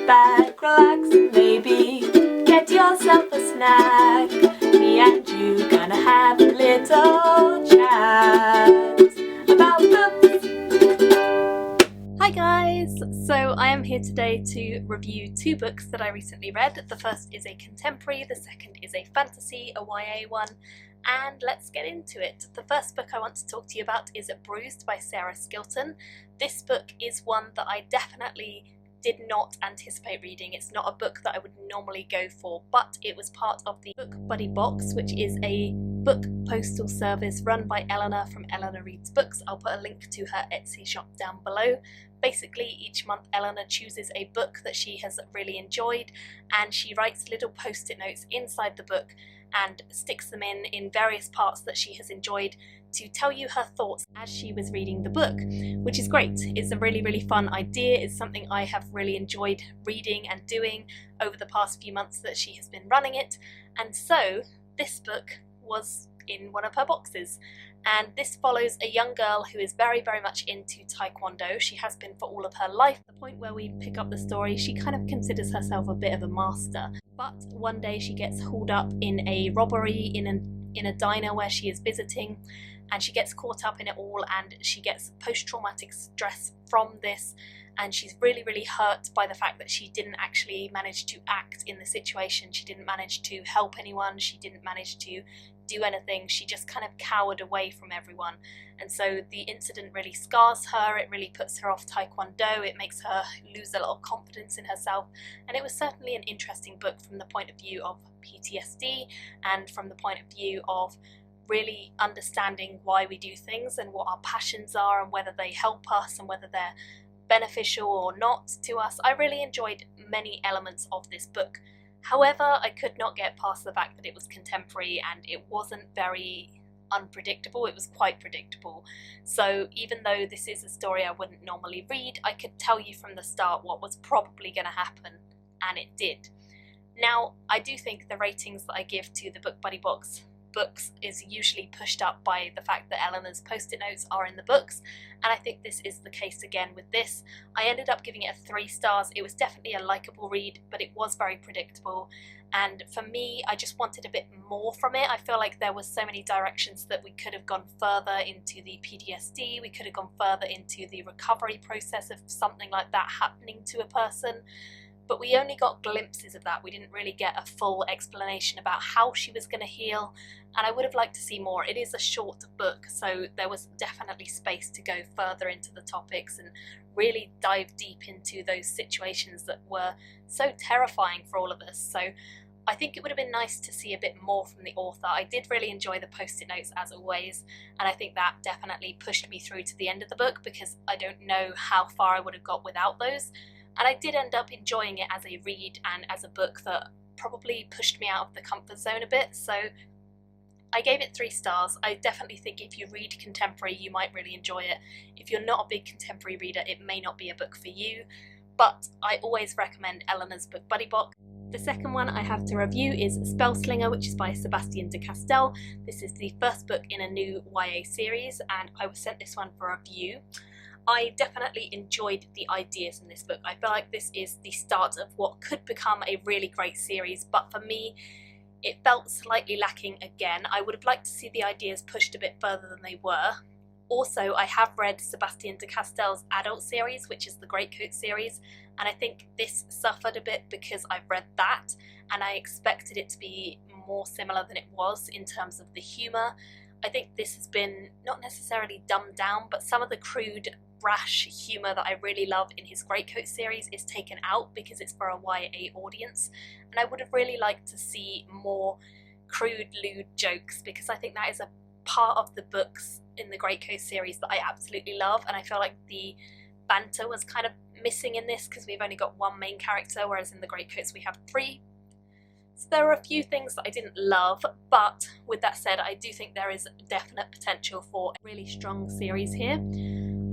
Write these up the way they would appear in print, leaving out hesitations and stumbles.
back, relax, and maybe get yourself a snack. Me and you gonna have a little chat about books. Hi guys! So I am here today to review two books that I recently read. The first is a contemporary, the second is a fantasy, a YA one, and let's get into it. The first book I want to talk to you about is Bruised by Sarah Skilton. This book is one that I definitely did not anticipate reading. It's not a book that I would normally go for, but it was part of the Book Buddy Box, which is a book postal service run by Eleanor from Eleanor Reads Books. I'll put a link to her Etsy shop down below. Basically, each month Eleanor chooses a book that she has really enjoyed, and she writes little post-it notes inside the book and sticks them in various parts that she has enjoyed to tell you her thoughts as she was reading the book, which is great. It's a really fun idea. It's something I have really enjoyed reading and doing over the past few months that she has been running it, and so this book was in one of her boxes. And this follows a young girl who is very much into Taekwondo. She has been for all of her life. At the point where we pick up the story, she kind of considers herself a bit of a master. But one day she gets hauled up in a robbery in a diner where she is visiting, and she gets caught up in it all, and she gets post-traumatic stress from this, and she's really hurt by the fact that she didn't actually manage to act in the situation. She didn't manage to help anyone, she didn't manage to do anything, she just kind of cowered away from everyone. And so the incident really scars her, it really puts her off Taekwondo, it makes her lose a lot of confidence in herself, and it was certainly an interesting book from the point of view of PTSD and from the point of view of really understanding why we do things and what our passions are and whether they help us and whether they're beneficial or not to us. I really enjoyed many elements of this book. However, I could not get past the fact that it was contemporary and it wasn't very unpredictable, it was quite predictable. So even though this is a story I wouldn't normally read, I could tell you from the start what was probably going to happen, and it did. Now, I do think the ratings that I give to the Book Buddy Box books is usually pushed up by the fact that Eleanor's post-it notes are in the books, and I think this is the case again with this. I ended up giving it 3 stars. It was definitely a likeable read, but it was very predictable, and for me I just wanted a bit more from it. I feel like there was so many directions that we could have gone further into the PTSD, we could have gone further into the recovery process of something like that happening to a person, but we only got glimpses of that. We didn't really get a full explanation about how she was going to heal, and I would have liked to see more. It is a short book, so there was definitely space to go further into the topics and really dive deep into those situations that were so terrifying for all of us. So I think it would have been nice to see a bit more from the author. I did really enjoy the post-it notes as always, and I think that definitely pushed me through to the end of the book because I don't know how far I would have got without those. And I did end up enjoying it as a read and as a book that probably pushed me out of the comfort zone a bit, so I gave it 3 stars. I definitely think if you read contemporary you might really enjoy it. If you're not a big contemporary reader it may not be a book for you, but I always recommend Eleanor's Book Buddy Box. The second one I have to review is Spellslinger, which is by Sebastian de Castell. This is the first book in a new YA series, and I was sent this one for review. I definitely enjoyed the ideas in this book. I feel like this is the start of what could become a really great series, but for me it felt slightly lacking again. I would have liked to see the ideas pushed a bit further than they were. Also, I have read Sebastian de Castell's adult series, which is the Greatcoat series, and I think this suffered a bit because I've read that and I expected it to be more similar than it was in terms of the humour. I think this has been not necessarily dumbed down, but some of the crude, brash humour that I really love in his Greatcoat series is taken out because it's for a YA audience, and I would have really liked to see more crude, lewd jokes because I think that is a part of the books in the Greatcoat series that I absolutely love, and I feel like the banter was kind of missing in this because we've only got 1 main character, whereas in the Greatcoats we have 3. So there were a few things that I didn't love, but with that said I do think there is definite potential for a really strong series here.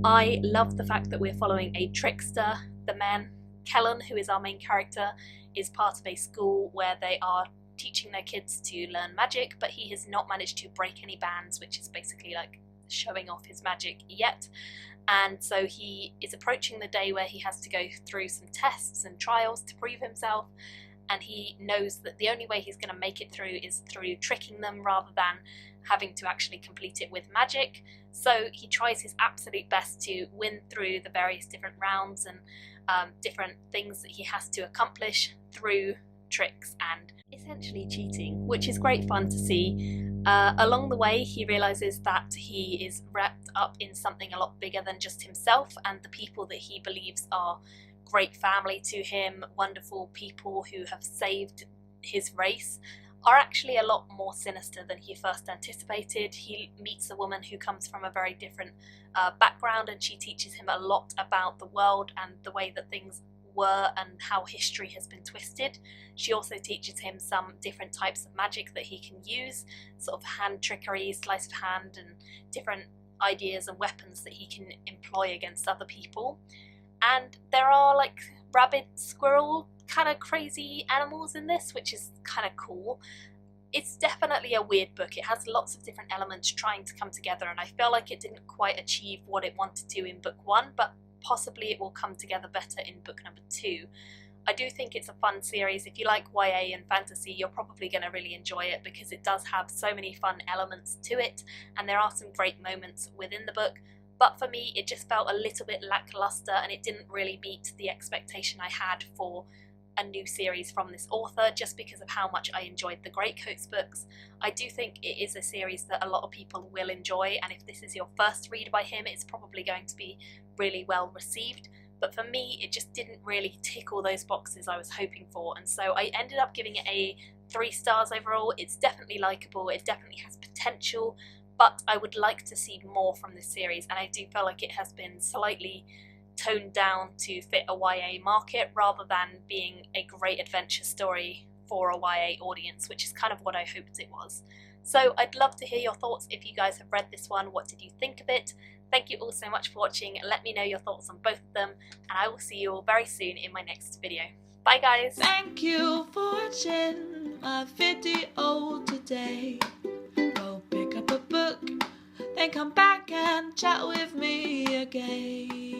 I love the fact that we're following a trickster. The man, Kellen, who is our main character, is part of a school where they are teaching their kids to learn magic, but he has not managed to break any bans, which is basically like showing off his magic yet. And so he is approaching the day where he has to go through some tests and trials to prove himself, and he knows that the only way he's going to make it through is through tricking them rather than having to actually complete it with magic. So he tries his absolute best to win through the various different rounds and different things that he has to accomplish through tricks and essentially cheating, which is great fun to see. Along the way, he realises that he is wrapped up in something a lot bigger than just himself, and the people that he believes are great family to him, wonderful people who have saved his race, are actually a lot more sinister than he first anticipated. He meets a woman who comes from a very different background, and she teaches him a lot about the world and the way that things were and how history has been twisted. She also teaches him some different types of magic that he can use, sort of hand trickery, sleight of hand, and different ideas and weapons that he can employ against other people. And there are like rabbit, squirrel kind of crazy animals in this, which is kind of cool. It's definitely a weird book. It has lots of different elements trying to come together, and I feel like it didn't quite achieve what it wanted to in book 1, but possibly it will come together better in book number 2. I do think it's a fun series. If you like YA and fantasy, you're probably going to really enjoy it because it does have so many fun elements to it, and there are some great moments within the book. But for me, it just felt a little bit lackluster, and it didn't really meet the expectation I had for a new series from this author, just because of how much I enjoyed the Greatcoats books. I do think it is a series that a lot of people will enjoy, and if this is your first read by him, it's probably going to be really well received. But for me, it just didn't really tick all those boxes I was hoping for, and so I ended up giving it a 3 stars overall. It's definitely likeable, it definitely has potential, but I would like to see more from this series, and I do feel like it has been slightly toned down to fit a YA market rather than being a great adventure story for a YA audience, which is kind of what I hoped it was. So I'd love to hear your thoughts if you guys have read this one. What did you think of it? Thank you all so much for watching. Let me know your thoughts on both of them, and I will see you all very soon in my next video. Bye guys! Thank you for watching my video today. Go pick up a book, then come back and chat with me again.